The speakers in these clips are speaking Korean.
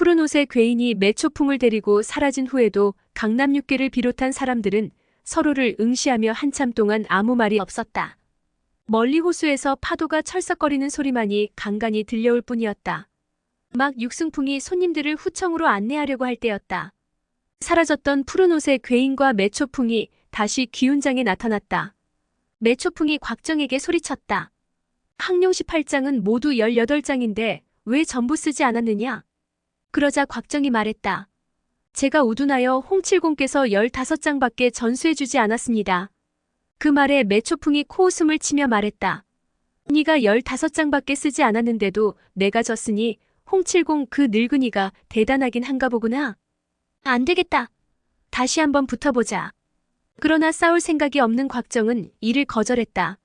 푸른 옷의 괴인이 매초풍을 데리고 사라진 후에도 강남육계를 비롯한 사람들은 서로를 응시하며 한참 동안 아무 말이 없었다. 멀리 호수에서 파도가 철썩거리는 소리만이 간간히 들려올 뿐이었다. 막 육승풍이 손님들을 후청으로 안내하려고 할 때였다. 사라졌던 푸른 옷의 괴인과 매초풍이 다시 귀운장에 나타났다. 매초풍이 곽정에게 소리쳤다. 항룡시 8장은 모두 18장인데 왜 전부 쓰지 않았느냐? 그러자 곽정이 말했다. 제가 우둔하여 홍칠공께서 15장밖에 전수해주지 않았습니다. 그 말에 매초풍이 코웃음을 치며 말했다. 네가 15장밖에 쓰지 않았는데도 내가 졌으니 홍칠공 그 늙은이가 대단하긴 한가 보구나. 안 되겠다. 다시 한번 붙어보자. 그러나 싸울 생각이 없는 곽정은 이를 거절했다.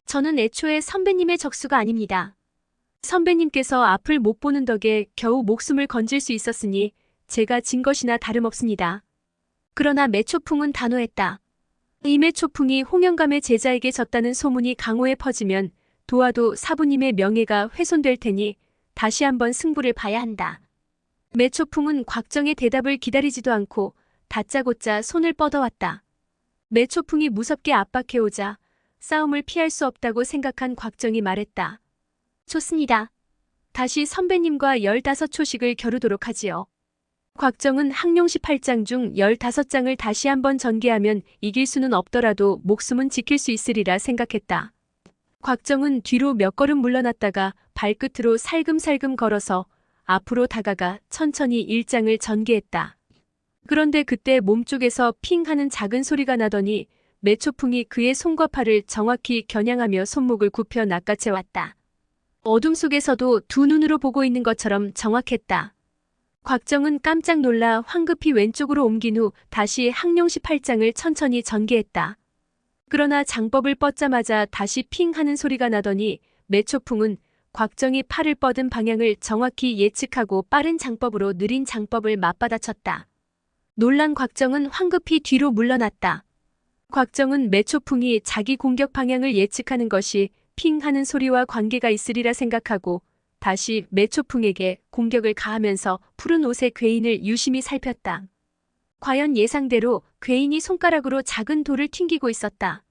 저는 애초에 선배님의 적수가 아닙니다. 선배님께서 앞을 못 보는 덕에 겨우 목숨을 건질 수 있었으니 제가 진 것이나 다름없습니다. 그러나 매초풍은 단호했다. 이 매초풍이 홍영감의 제자에게 졌다는 소문이 강호에 퍼지면 도화도 사부님의 명예가 훼손될 테니 다시 한번 승부를 봐야 한다. 매초풍은 곽정의 대답을 기다리지도 않고 다짜고짜 손을 뻗어왔다. 매초풍이 무섭게 압박해오자 싸움을 피할 수 없다고 생각한 곽정이 말했다. 좋습니다. 다시 선배님과 15초씩을 겨루도록 하지요. 곽정은 항룡시 8장 중 15장을 다시 한번 전개하면 이길 수는 없더라도 목숨은 지킬 수 있으리라 생각했다. 곽정은 뒤로 몇 걸음 물러났다가 발끝으로 살금살금 걸어서 앞으로 다가가 천천히 1장을 전개했다. 그런데 그때 몸쪽에서 핑 하는 작은 소리가 나더니 매초풍이 그의 손과 팔을 정확히 겨냥하며 손목을 굽혀 낚아채왔다. 어둠 속에서도 두 눈으로 보고 있는 것처럼 정확했다. 곽정은 깜짝 놀라 황급히 왼쪽으로 옮긴 후 다시 항룡시 8장을 천천히 전개했다. 그러나 장법을 뻗자마자 다시 핑 하는 소리가 나더니 매초풍은 곽정이 팔을 뻗은 방향을 정확히 예측하고 빠른 장법으로 느린 장법을 맞받아쳤다. 놀란 곽정은 황급히 뒤로 물러났다. 곽정은 매초풍이 자기 공격 방향을 예측하는 것이 핑 하는 소리와 관계가 있으리라 생각하고 다시 매초풍에게 공격을 가하면서 푸른 옷의 괴인을 유심히 살폈다. 과연 예상대로 괴인이 손가락으로 작은 돌을 튕기고 있었다.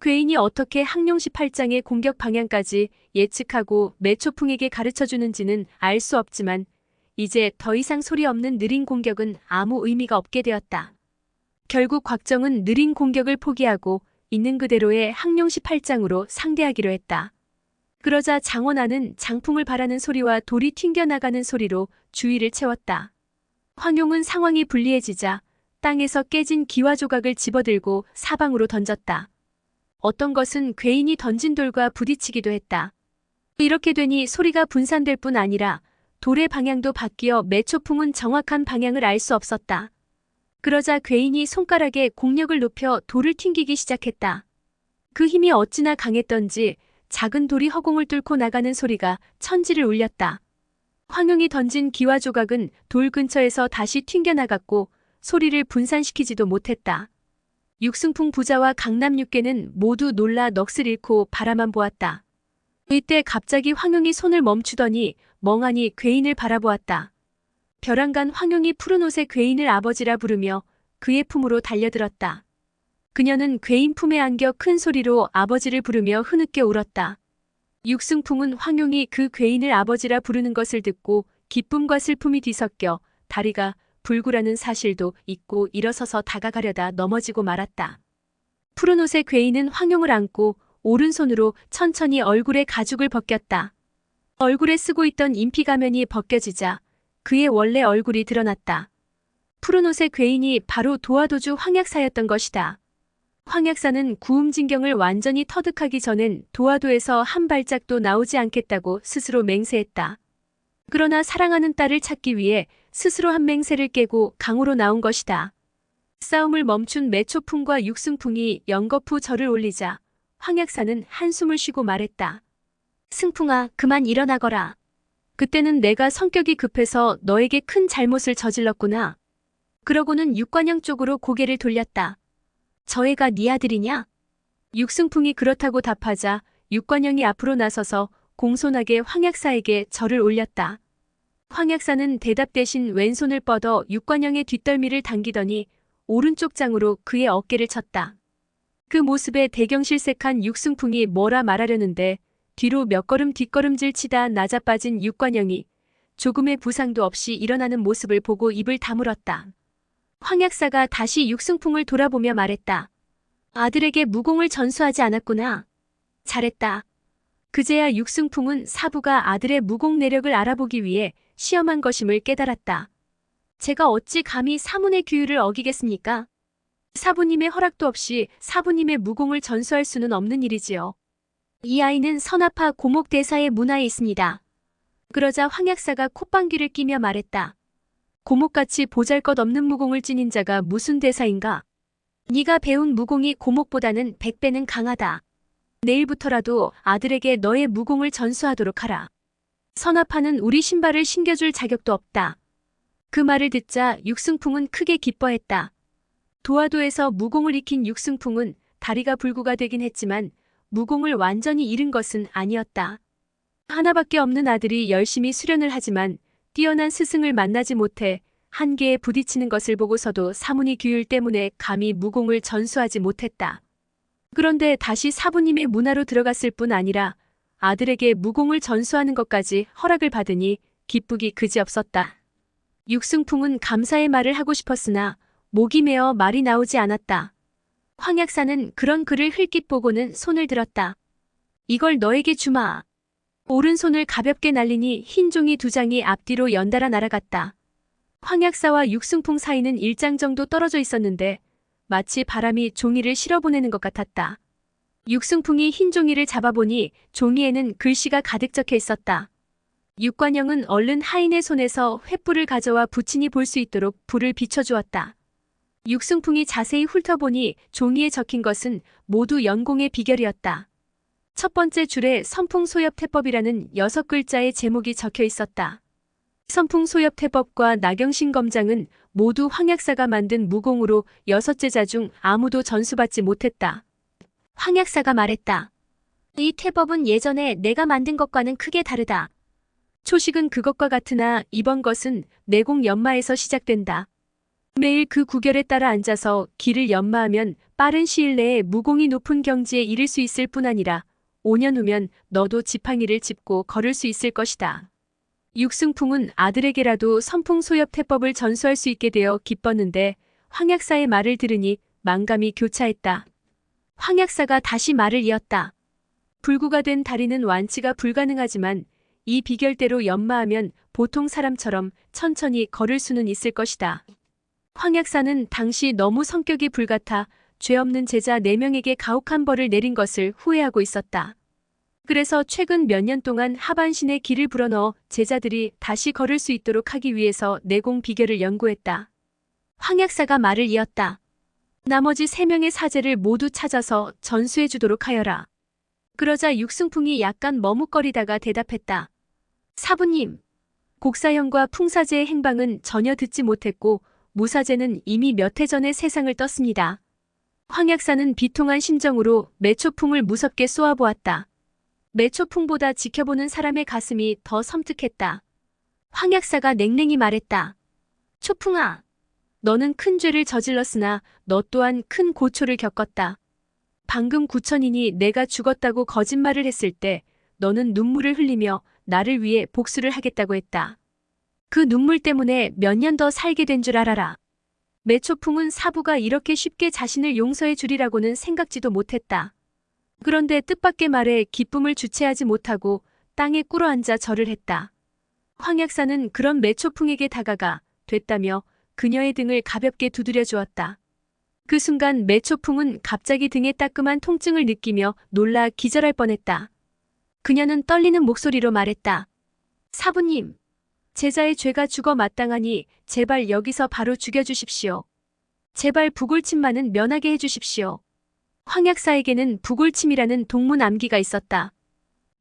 괴인이 어떻게 항룡시 8장의 공격 방향까지 예측하고 매초풍에게 가르쳐주는지는 알 수 없지만 이제 더 이상 소리 없는 느린 공격은 아무 의미가 없게 되었다. 결국 곽정은 느린 공격을 포기하고 있는 그대로의 항룡시 8장으로 상대하기로 했다. 그러자 장원하는 장풍을 바라는 소리와 돌이 튕겨나가는 소리로 주위를 채웠다. 황용은 상황이 불리해지자 땅에서 깨진 기와 조각을 집어들고 사방으로 던졌다. 어떤 것은 괴인이 던진 돌과 부딪히기도 했다. 이렇게 되니 소리가 분산될 뿐 아니라 돌의 방향도 바뀌어 매초풍은 정확한 방향을 알 수 없었다. 그러자 괴인이 손가락에 공력을 높여 돌을 튕기기 시작했다. 그 힘이 어찌나 강했던지 작은 돌이 허공을 뚫고 나가는 소리가 천지를 울렸다. 황용이 던진 기와 조각은 돌 근처에서 다시 튕겨나갔고 소리를 분산시키지도 못했다. 육승풍 부자와 강남육계는 모두 놀라 넋을 잃고 바라만 보았다. 이때 갑자기 황용이 손을 멈추더니 멍하니 괴인을 바라보았다. 벼랑간 황용이 푸른 옷의 괴인을 아버지라 부르며 그의 품으로 달려들었다. 그녀는 괴인 품에 안겨 큰 소리로 아버지를 부르며 흐느껴 울었다. 육승풍은 황용이 그 괴인을 아버지라 부르는 것을 듣고 기쁨과 슬픔이 뒤섞여 다리가 불구라는 사실도 잊고 일어서서 다가가려다 넘어지고 말았다. 푸른 옷의 괴인은 황용을 안고 오른손으로 천천히 얼굴에 가죽을 벗겼다. 얼굴에 쓰고 있던 인피 가면이 벗겨지자 그의 원래 얼굴이 드러났다. 푸른 옷의 괴인이 바로 도화도주 황약사였던 것이다. 황약사는 구음진경을 완전히 터득하기 전엔 도화도에서 한 발짝도 나오지 않겠다고 스스로 맹세했다. 그러나 사랑하는 딸을 찾기 위해 스스로 한 맹세를 깨고 강으로 나온 것이다. 싸움을 멈춘 매초풍과 육승풍이 연거푸 절을 올리자 황약사는 한숨을 쉬고 말했다. 승풍아, 그만 일어나거라. 그때는 내가 성격이 급해서 너에게 큰 잘못을 저질렀구나. 그러고는 육관영 쪽으로 고개를 돌렸다. 저 애가 네 아들이냐? 육승풍이 그렇다고 답하자 육관영이 앞으로 나서서 공손하게 황약사에게 절을 올렸다. 황 약사는 대답 대신 왼손을 뻗어 육관영의 뒷덜미를 당기더니 오른쪽 장으로 그의 어깨를 쳤다. 그 모습에 대경실색한 육승풍이 뭐라 말하려는데 뒤로 몇 걸음 뒷걸음질 치다 낮아빠진 육관영이 조금의 부상도 없이 일어나는 모습을 보고 입을 다물었다. 황 약사가 다시 육승풍을 돌아보며 말했다. 아들에게 무공을 전수하지 않았구나. 잘했다. 그제야 육승풍은 사부가 아들의 무공 내력을 알아보기 위해 시험한 것임을 깨달았다. 제가 어찌 감히 사문의 규율을 어기겠습니까? 사부님의 허락도 없이 사부님의 무공을 전수할 수는 없는 일이지요. 이 아이는 선아파 고목대사의 문화에 있습니다. 그러자 황 약사가 콧방귀를 끼며 말했다. 고목같이 보잘것없는 무공을 지닌 자가 무슨 대사인가? 네가 배운 무공이 고목보다는 100배는 강하다. 내일부터라도 아들에게 너의 무공을 전수하도록 하라. 선아파는 우리 신발을 신겨줄 자격도 없다. 그 말을 듣자 육승풍은 크게 기뻐했다. 도화도에서 무공을 익힌 육승풍은 다리가 불구가 되긴 했지만 무공을 완전히 잃은 것은 아니었다. 하나밖에 없는 아들이 열심히 수련을 하지만 뛰어난 스승을 만나지 못해 한계에 부딪히는 것을 보고서도 사문의 규율 때문에 감히 무공을 전수하지 못했다. 그런데 다시 사부님의 문화로 들어갔을 뿐 아니라 아들에게 무공을 전수하는 것까지 허락을 받으니 기쁘기 그지없었다. 육승풍은 감사의 말을 하고 싶었으나 목이 메어 말이 나오지 않았다. 황 약사는 그런 그를 흘낏 보고는 손을 들었다. 이걸 너에게 주마. 오른손을 가볍게 날리니 흰 종이 2장이 앞뒤로 연달아 날아갔다. 황 약사와 육승풍 사이는 1장 정도 떨어져 있었는데 마치 바람이 종이를 실어보내는 것 같았다. 육승풍이 흰 종이를 잡아보니 종이에는 글씨가 가득 적혀 있었다. 육관영은 얼른 하인의 손에서 횃불을 가져와 부친이 볼 수 있도록 불을 비춰주었다. 육승풍이 자세히 훑어보니 종이에 적힌 것은 모두 연공의 비결이었다. 첫 번째 줄에 선풍소엽태법이라는 6글자의 제목이 적혀 있었다. 선풍소엽태법과 나경신 검장은 모두 황 약사가 만든 무공으로 6제자 중 아무도 전수받지 못했다. 황 약사가 말했다. 이 태법은 예전에 내가 만든 것과는 크게 다르다. 초식은 그것과 같으나 이번 것은 내공 연마에서 시작된다. 매일 그 구결에 따라 앉아서 기를 연마하면 빠른 시일 내에 무공이 높은 경지에 이를 수 있을 뿐 아니라 5년 후면 너도 지팡이를 짚고 걸을 수 있을 것이다. 육승풍은 아들에게라도 선풍소엽태법을 전수할 수 있게 되어 기뻤는데 황 약사의 말을 들으니 만감이 교차했다. 황 약사가 다시 말을 이었다. 불구가 된 다리는 완치가 불가능하지만 이 비결대로 연마하면 보통 사람처럼 천천히 걸을 수는 있을 것이다. 황 약사는 당시 너무 성격이 불같아 죄 없는 제자 4명에게 가혹한 벌을 내린 것을 후회하고 있었다. 그래서 최근 몇 년 동안 하반신에 기를 불어넣어 제자들이 다시 걸을 수 있도록 하기 위해서 내공 비결을 연구했다. 황 약사가 말을 이었다. 나머지 3명의 사제를 모두 찾아서 전수해 주도록 하여라. 그러자 육승풍이 약간 머뭇거리다가 대답했다. 사부님, 곡사형과 풍사제의 행방은 전혀 듣지 못했고 무사제는 이미 몇 해 전에 세상을 떴습니다. 황 약사는 비통한 심정으로 매초풍을 무섭게 쏘아보았다. 매초풍보다 지켜보는 사람의 가슴이 더 섬뜩했다. 황 약사가 냉랭히 말했다. 초풍아, 너는 큰 죄를 저질렀으나 너 또한 큰 고초를 겪었다. 방금 구천이니 내가 죽었다고 거짓말을 했을 때 너는 눈물을 흘리며 나를 위해 복수를 하겠다고 했다. 그 눈물 때문에 몇 년 더 살게 된 줄 알아라. 매초풍은 사부가 이렇게 쉽게 자신을 용서해 주리라고는 생각지도 못했다. 그런데 뜻밖의 말에 기쁨을 주체하지 못하고 땅에 꿇어앉아 절을 했다. 황 약사는 그런 매초풍에게 다가가 됐다며 그녀의 등을 가볍게 두드려 주었다. 그 순간 매초풍은 갑자기 등에 따끔한 통증을 느끼며 놀라 기절할 뻔했다. 그녀는 떨리는 목소리로 말했다. 사부님, 제자의 죄가 죽어 마땅하니 제발 여기서 바로 죽여주십시오. 제발 부골침만은 면하게 해주십시오. 황 약사에게는 부골침이라는 동문 암기가 있었다.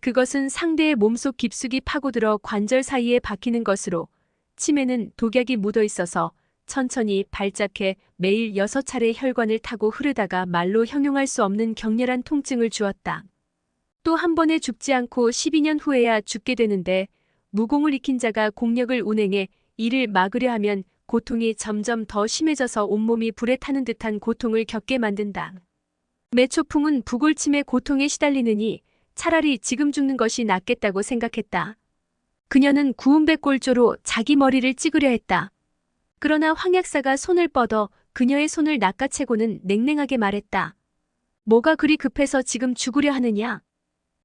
그것은 상대의 몸속 깊숙이 파고들어 관절 사이에 박히는 것으로 침에는 독약이 묻어 있어서 천천히 발작해 매일 6차례 혈관을 타고 흐르다가 말로 형용할 수 없는 격렬한 통증을 주었다. 또 한 번에 죽지 않고 12년 후에야 죽게 되는데 무공을 익힌 자가 공력을 운행해 이를 막으려 하면 고통이 점점 더 심해져서 온몸이 불에 타는 듯한 고통을 겪게 만든다. 매초풍은 부골침의 고통에 시달리느니 차라리 지금 죽는 것이 낫겠다고 생각했다. 그녀는 구운백골조로 자기 머리를 찍으려 했다. 그러나 황약사가 손을 뻗어 그녀의 손을 낚아채고는 냉랭하게 말했다. 뭐가 그리 급해서 지금 죽으려 하느냐?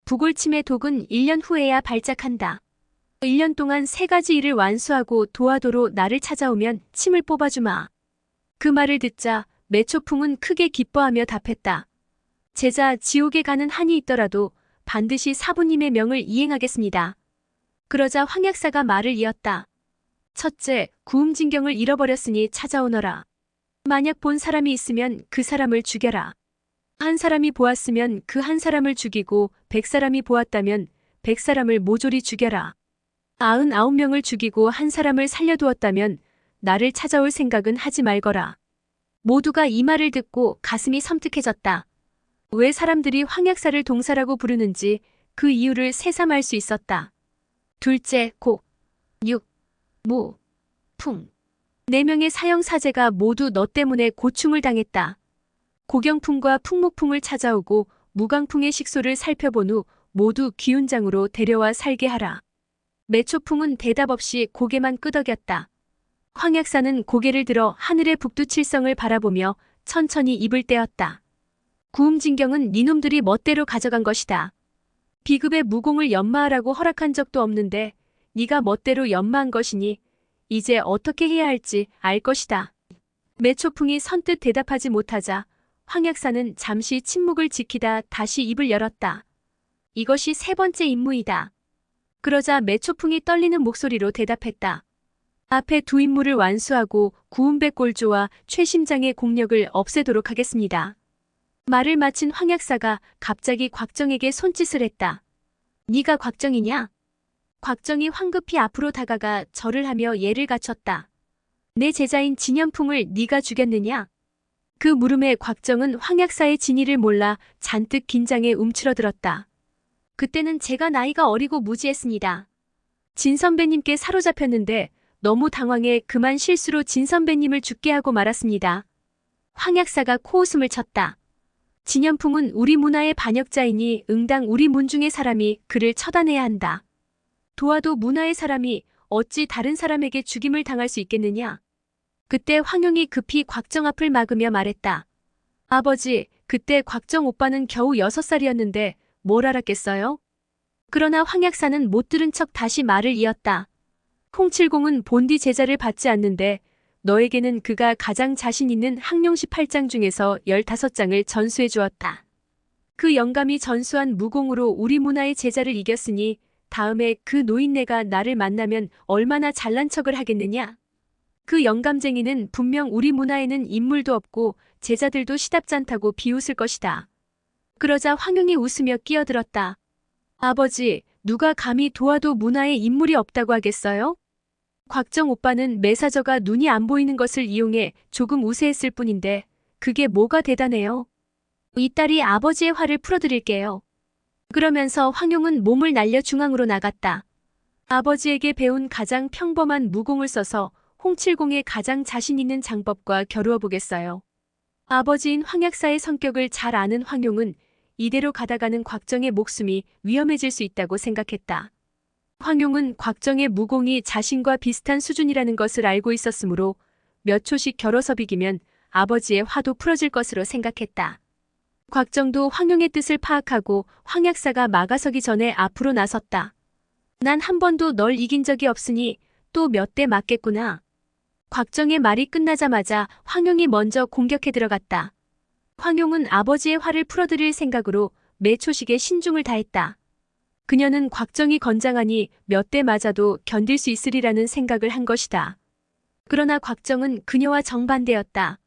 부골침의 독은 1년 후에야 발작한다. 1년 동안 3가지 일을 완수하고 도화도로 나를 찾아오면 침을 뽑아주마. 그 말을 듣자 매초풍은 크게 기뻐하며 답했다. 제자 지옥에 가는 한이 있더라도 반드시 사부님의 명을 이행하겠습니다. 그러자 황약사가 말을 이었다. 첫째, 구음진경을 잃어버렸으니 찾아오너라. 만약 본 사람이 있으면 그 사람을 죽여라. 한 사람이 보았으면 그 한 사람을 죽이고 100사람이 보았다면 100사람을 모조리 죽여라. 99명을 죽이고 한 사람을 살려두었다면 나를 찾아올 생각은 하지 말거라. 모두가 이 말을 듣고 가슴이 섬뜩해졌다. 왜 사람들이 황약사를 동사라고 부르는지 그 이유를 새삼 알 수 있었다. 둘째, 고, 육, 무, 풍. 4명의 사형사제가 모두 너 때문에 고충을 당했다. 고경풍과 풍목풍을 찾아오고 무강풍의 식소를 살펴본 후 모두 기운장으로 데려와 살게 하라. 매초풍은 대답 없이 고개만 끄덕였다. 황약사는 고개를 들어 하늘의 북두칠성을 바라보며 천천히 입을 떼었다. 구음진경은 니놈들이 멋대로 가져간 것이다. 비급의 무공을 연마하라고 허락한 적도 없는데 네가 멋대로 연마한 것이니 이제 어떻게 해야 할지 알 것이다. 매초풍이 선뜻 대답하지 못하자 황약사는 잠시 침묵을 지키다 다시 입을 열었다. 이것이 3번째 임무이다. 그러자 매초풍이 떨리는 목소리로 대답했다. 앞에 2 임무를 완수하고 구운백골조와 최심장의 공력을 없애도록 하겠습니다. 말을 마친 황약사가 갑자기 곽정에게 손짓을 했다. 네가 곽정이냐? 곽정이 황급히 앞으로 다가가 절을 하며 예를 갖췄다. 내 제자인 진연풍을 네가 죽였느냐? 그 물음에 곽정은 황약사의 진위를 몰라 잔뜩 긴장에 움츠러들었다. 그때는 제가 나이가 어리고 무지했습니다. 진 선배님께 사로잡혔는데 너무 당황해 그만 실수로 진 선배님을 죽게 하고 말았습니다. 황약사가 코웃음을 쳤다. 진연풍은 우리 문화의 반역자이니 응당 우리 문중의 사람이 그를 처단해야 한다. 도와도 문화의 사람이 어찌 다른 사람에게 죽임을 당할 수 있겠느냐? 그때 황용이 급히 곽정 앞을 막으며 말했다. 아버지, 그때 곽정 오빠는 겨우 6살이었는데 뭘 알았겠어요? 그러나 황약사는 못 들은 척 다시 말을 이었다. 홍칠공은 본디 제자를 받지 않는데 너에게는 그가 가장 자신 있는 항룡시 8장 중에서 15장을 전수해 주었다. 그 영감이 전수한 무공으로 우리 문화의 제자를 이겼으니 다음에 그 노인네가 나를 만나면 얼마나 잘난 척을 하겠느냐? 그 영감쟁이는 분명 우리 문화에는 인물도 없고 제자들도 시답잖다고 비웃을 것이다. 그러자 황용이 웃으며 끼어들었다. 아버지, 누가 감히 도와도 문화에 인물이 없다고 하겠어요? 곽정 오빠는 매사저가 눈이 안 보이는 것을 이용해 조금 우세했을 뿐인데 그게 뭐가 대단해요? 이 딸이 아버지의 화를 풀어드릴게요. 그러면서 황용은 몸을 날려 중앙으로 나갔다. 아버지에게 배운 가장 평범한 무공을 써서 홍칠공의 가장 자신 있는 장법과 겨루어 보겠어요. 아버지인 황약사의 성격을 잘 아는 황용은 이대로 가다가는 곽정의 목숨이 위험해질 수 있다고 생각했다. 황용은 곽정의 무공이 자신과 비슷한 수준이라는 것을 알고 있었으므로 몇 초씩 겨뤄서 비기면 아버지의 화도 풀어질 것으로 생각했다. 곽정도 황용의 뜻을 파악하고 황약사가 막아서기 전에 앞으로 나섰다. 난 한 번도 널 이긴 적이 없으니 또 몇 대 맞겠구나. 곽정의 말이 끝나자마자 황용이 먼저 공격해 들어갔다. 황용은 아버지의 화를 풀어드릴 생각으로 매 초식에 신중을 다했다. 그녀는 곽정이 건장하니 몇 대 맞아도 견딜 수 있으리라는 생각을 한 것이다. 그러나 곽정은 그녀와 정반대였다.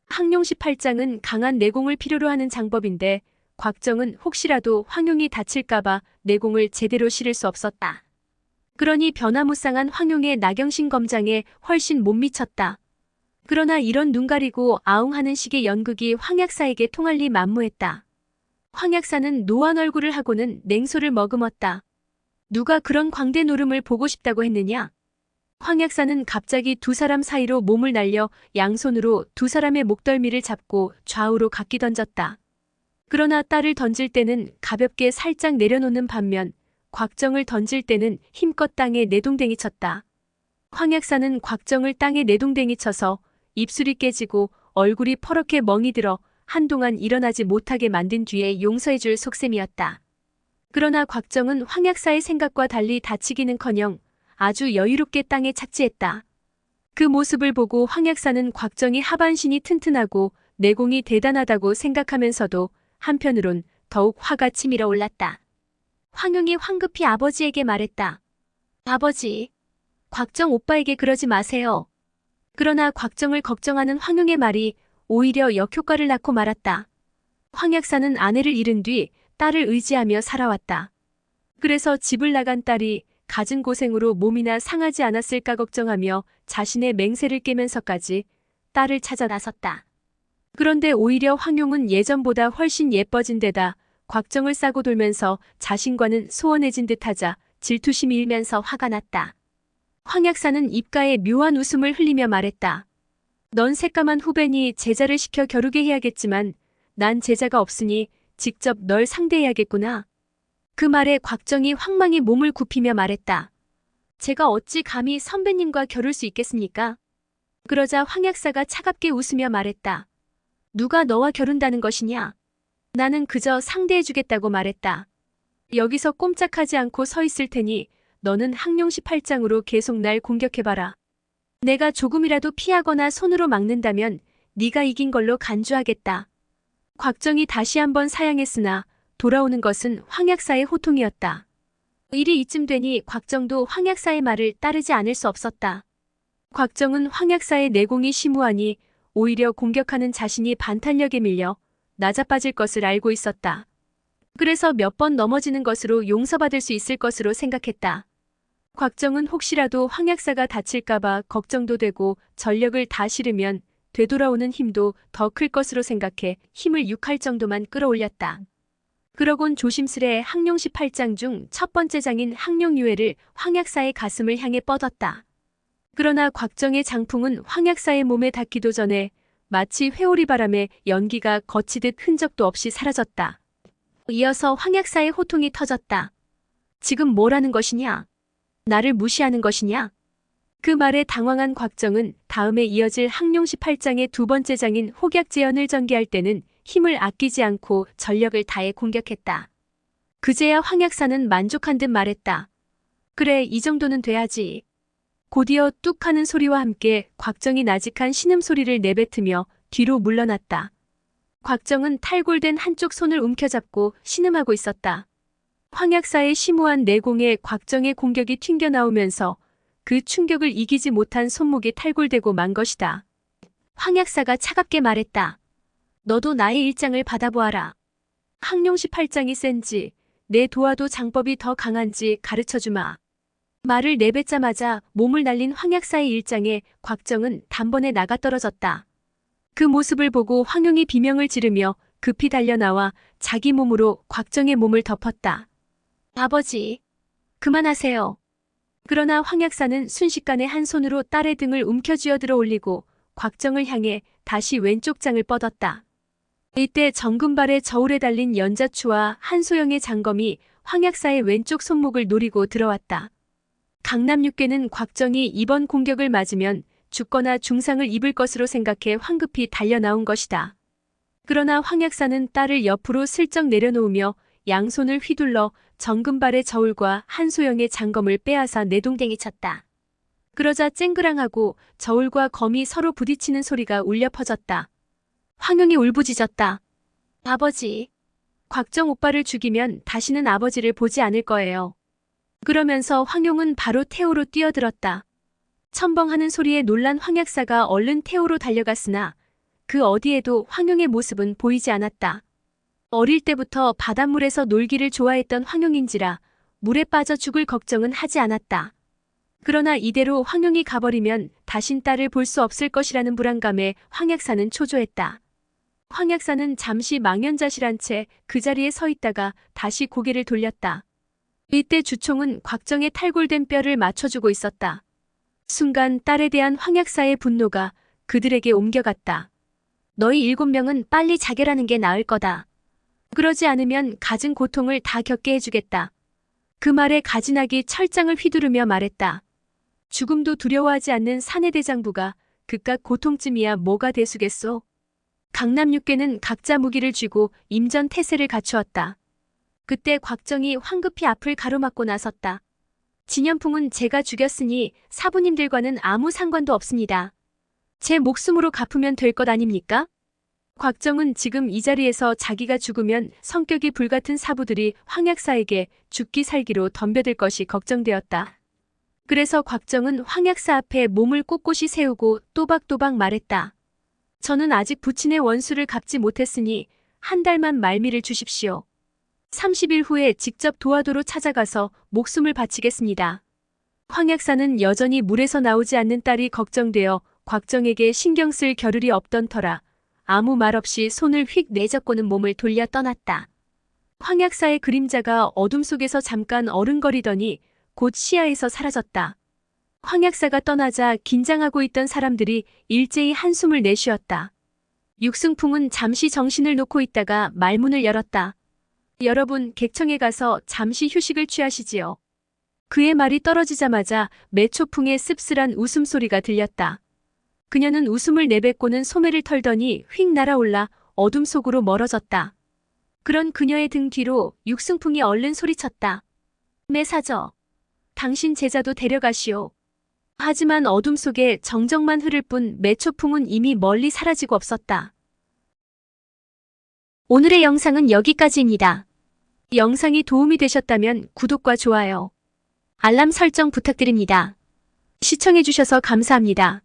항룡시 8장은 강한 내공을 필요로 하는 장법인데 곽정은 혹시라도 황용이 다칠까봐 내공을 제대로 실을 수 없었다. 그러니 변화무쌍한 황용의 나경신 검장에 훨씬 못 미쳤다. 그러나 이런 눈 가리고 아웅하는 식의 연극이 황약사에게 통할 리 만무했다. 황약사는 노안 얼굴을 하고는 냉소를 머금었다. 누가 그런 광대 노름을 보고 싶다고 했느냐? 황 약사는 갑자기 두 사람 사이로 몸을 날려 양손으로 두 사람의 목덜미를 잡고 좌우로 각기 던졌다. 그러나 딸을 던질 때는 가볍게 살짝 내려놓는 반면 곽정을 던질 때는 힘껏 땅에 내동댕이 쳤다. 황 약사는 곽정을 땅에 내동댕이 쳐서 입술이 깨지고 얼굴이 퍼렇게 멍이 들어 한동안 일어나지 못하게 만든 뒤에 용서해줄 속셈이었다. 그러나 곽정은 황 약사의 생각과 달리 다치기는커녕 아주 여유롭게 땅에 착지했다. 그 모습을 보고 황 약사는 곽정이 하반신이 튼튼하고 내공이 대단하다고 생각하면서도 한편으론 더욱 화가 치밀어 올랐다. 황용이 황급히 아버지에게 말했다. 아버지, 곽정 오빠에게 그러지 마세요. 그러나 곽정을 걱정하는 황용의 말이 오히려 역효과를 낳고 말았다. 황 약사는 아내를 잃은 뒤 딸을 의지하며 살아왔다. 그래서 집을 나간 딸이 갖은 고생으로 몸이나 상하지 않았을까 걱정하며 자신의 맹세를 깨면서까지 딸을 찾아 나섰다. 그런데 오히려 황용은 예전보다 훨씬 예뻐진 데다 곽정을 싸고 돌면서 자신과는 소원해진 듯하자 질투심이 일면서 화가 났다. 황 약사는 입가에 묘한 웃음을 흘리며 말했다. 넌 새까만 후배니 제자를 시켜 겨루게 해야겠지만 난 제자가 없으니 직접 널 상대해야겠구나. 그 말에 곽정이 황망히 몸을 굽히며 말했다. 제가 어찌 감히 선배님과 겨룰 수 있겠습니까? 그러자 황 약사가 차갑게 웃으며 말했다. 누가 너와 겨룬다는 것이냐? 나는 그저 상대해주겠다고 말했다. 여기서 꼼짝하지 않고 서 있을 테니 너는 항룡시 팔장으로 계속 날 공격해봐라. 내가 조금이라도 피하거나 손으로 막는다면 네가 이긴 걸로 간주하겠다. 곽정이 다시 한번 사양했으나 돌아오는 것은 황 약사의 호통이었다. 일이 이쯤 되니 곽정도 황 약사의 말을 따르지 않을 수 없었다. 곽정은 황 약사의 내공이 심우하니 오히려 공격하는 자신이 반탄력에 밀려 낮아빠질 것을 알고 있었다. 그래서 몇 번 넘어지는 것으로 용서받을 수 있을 것으로 생각했다. 곽정은 혹시라도 황 약사가 다칠까봐 걱정도 되고 전력을 다 실으면 되돌아오는 힘도 더 클 것으로 생각해 힘을 육할 정도만 끌어올렸다. 그러곤 조심스레 항룡시 8장 중 첫 번째 장인 항룡유해를 황 약사의 가슴을 향해 뻗었다. 그러나 곽정의 장풍은 황 약사의 몸에 닿기도 전에 마치 회오리 바람에 연기가 거치듯 흔적도 없이 사라졌다. 이어서 황 약사의 호통이 터졌다. 지금 뭐라는 것이냐? 나를 무시하는 것이냐? 그 말에 당황한 곽정은 다음에 이어질 항룡시 8장의 두 번째 장인 혹약제연을 전개할 때는 힘을 아끼지 않고 전력을 다해 공격했다. 그제야 황 약사는 만족한 듯 말했다. 그래, 이 정도는 돼야지. 곧이어 뚝 하는 소리와 함께 곽정이 나직한 신음소리를 내뱉으며 뒤로 물러났다. 곽정은 탈골된 한쪽 손을 움켜잡고 신음하고 있었다. 황 약사의 심오한 내공에 곽정의 공격이 튕겨나오면서 그 충격을 이기지 못한 손목이 탈골되고 만 것이다. 황 약사가 차갑게 말했다. 너도 나의 일장을 받아보아라. 항룡시 8장이 센지 내 도화도 장법이 더 강한지 가르쳐주마. 말을 내뱉자마자 몸을 날린 황 약사의 일장에 곽정은 단번에 나가떨어졌다. 그 모습을 보고 황용이 비명을 지르며 급히 달려나와 자기 몸으로 곽정의 몸을 덮었다. 아버지, 그만하세요. 그러나 황 약사는 순식간에 한 손으로 딸의 등을 움켜쥐어 들어 올리고 곽정을 향해 다시 왼쪽 장을 뻗었다. 이때 정금발의 저울에 달린 연자추와 한소영의 장검이 황 약사의 왼쪽 손목을 노리고 들어왔다. 강남육계는 곽정이 이번 공격을 맞으면 죽거나 중상을 입을 것으로 생각해 황급히 달려나온 것이다. 그러나 황 약사는 딸을 옆으로 슬쩍 내려놓으며 양손을 휘둘러 정금발의 저울과 한소영의 장검을 빼앗아 내동댕이 쳤다. 그러자 쨍그랑하고 저울과 검이 서로 부딪히는 소리가 울려 퍼졌다. 황용이 울부짖었다. 아버지, 곽정 오빠를 죽이면 다시는 아버지를 보지 않을 거예요. 그러면서 황용은 바로 태우로 뛰어들었다. 첨벙하는 소리에 놀란 황 약사가 얼른 태우로 달려갔으나 그 어디에도 황용의 모습은 보이지 않았다. 어릴 때부터 바닷물에서 놀기를 좋아했던 황용인지라 물에 빠져 죽을 걱정은 하지 않았다. 그러나 이대로 황용이 가버리면 다신 딸을 볼 수 없을 것이라는 불안감에 황 약사는 초조했다. 황 약사는 잠시 망연자실한 채 그 자리에 서 있다가 다시 고개를 돌렸다. 이때 주총은 곽정의 탈골된 뼈를 맞춰주고 있었다. 순간 딸에 대한 황약사의 분노가 그들에게 옮겨갔다. 너희 7명은 빨리 자결하는 게 나을 거다. 그러지 않으면 갖은 고통을 다 겪게 해주겠다. 그 말에 가진학이 철장을 휘두르며 말했다. 죽음도 두려워하지 않는 사내대장부가 그깟 고통쯤이야 뭐가 대수겠소. 강남 6개는 각자 무기를 쥐고 임전 태세를 갖추었다. 그때 곽정이 황급히 앞을 가로막고 나섰다. 진연풍은 제가 죽였으니 사부님들과는 아무 상관도 없습니다. 제 목숨으로 갚으면 될 것 아닙니까? 곽정은 지금 이 자리에서 자기가 죽으면 성격이 불같은 사부들이 황약사에게 죽기 살기로 덤벼들 것이 걱정되었다. 그래서 곽정은 황약사 앞에 몸을 꼿꼿이 세우고 또박또박 말했다. 저는 아직 부친의 원수를 갚지 못했으니 한 달만 말미를 주십시오. 30일 후에 직접 도화도로 찾아가서 목숨을 바치겠습니다. 황약사는 여전히 물에서 나오지 않는 딸이 걱정되어 곽정에게 신경 쓸 겨를이 없던 터라 아무 말 없이 손을 휙 내젓고는 몸을 돌려 떠났다. 황약사의 그림자가 어둠 속에서 잠깐 어른거리더니 곧 시야에서 사라졌다. 황약사가 떠나자 긴장하고 있던 사람들이 일제히 한숨을 내쉬었다. 육승풍은 잠시 정신을 놓고 있다가 말문을 열었다. 여러분, 객청에 가서 잠시 휴식을 취하시지요. 그의 말이 떨어지자마자 매초풍의 씁쓸한 웃음소리가 들렸다. 그녀는 웃음을 내뱉고는 소매를 털더니 휙 날아올라 어둠 속으로 멀어졌다. 그런 그녀의 등 뒤로 육승풍이 얼른 소리쳤다. 매사저, 당신 제자도 데려가시오. 하지만 어둠 속에 정적만 흐를 뿐 매초풍은 이미 멀리 사라지고 없었다. 오늘의 영상은 여기까지입니다. 영상이 도움이 되셨다면 구독과 좋아요, 알람 설정 부탁드립니다. 시청해주셔서 감사합니다.